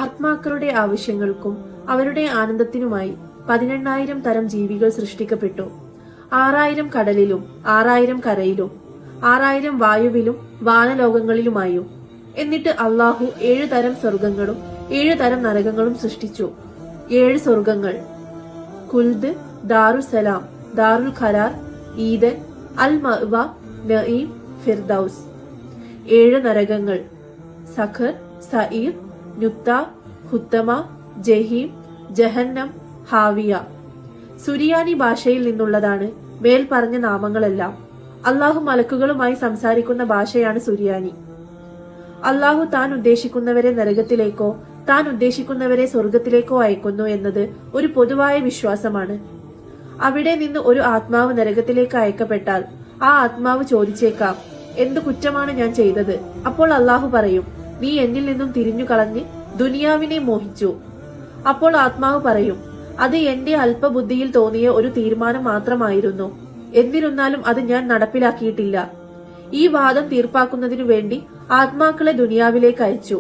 ആത്മാക്കളുടെ ആവശ്യങ്ങൾക്കും അവരുടെ ആനന്ദത്തിനുമായി 18,000 തരം ജീവികൾ സൃഷ്ടിക്കപ്പെട്ടു. 6,000 കടലിലും 6,000 കരയിലും 6,000 വായുവിലും വാനലോകങ്ങളിലുമായും. എന്നിട്ട് അള്ളാഹു 7 തരം സ്വർഗങ്ങളും 7 തരം നരകങ്ങളും സൃഷ്ടിച്ചു. 7 സ്വർഗങ്ങൾ: ഖുൽദ്, ദാറുസലാം, ദാറുൽ ഖരാർ, ഈദൻ, അൽ മഅ്വ, നഈം, ഫിർദൌസ്. 7 നരകങ്ങൾ: സഖർ, സഈർ, നുത്ത, ഹുത്തമ, ജഹീം, ജഹന്നം, ഹാവിയ. സുരിയാനി ഭാഷയിൽ നിന്നുള്ളതാണ് മേൽ പറഞ്ഞ നാമങ്ങളെല്ലാം. അള്ളാഹു മലക്കുകളുമായി സംസാരിക്കുന്ന ഭാഷയാണ് സുരിയാനി. അള്ളാഹു താൻ ഉദ്ദേശിക്കുന്നവരെ നരകത്തിലേക്കോ താൻ ഉദ്ദേശിക്കുന്നവരെ സ്വർഗത്തിലേക്കോ അയക്കുന്നു എന്നത് ഒരു പൊതുവായ വിശ്വാസമാണ്. അവിടെ നിന്ന് ഒരു ആത്മാവ് നരകത്തിലേക്ക് അയക്കപ്പെട്ടാൽ ആ ആത്മാവ് ചോദിച്ചേക്കാം, എന്തു കുറ്റമാണ് ഞാൻ ചെയ്തത്? അപ്പോൾ അള്ളാഹു പറയും, നീ എന്നിൽ നിന്നും തിരിഞ്ഞു കളഞ്ഞ് ദുനിയാവിനെ മോഹിച്ചു. അപ്പോൾ ആത്മാവ് പറയും, അത് എന്റെ അല്പബുദ്ധിയിൽ തോന്നിയ ഒരു തീരുമാനം മാത്രമായിരുന്നു. എന്നിരുന്നാലും അത് ഞാൻ നടപ്പിലാക്കിയിട്ടില്ല. ഈ വാദം തീർപ്പാക്കുന്നതിനു വേണ്ടി ആത്മാക്കളെ ദുനിയാവിലേക്ക് അയച്ചു.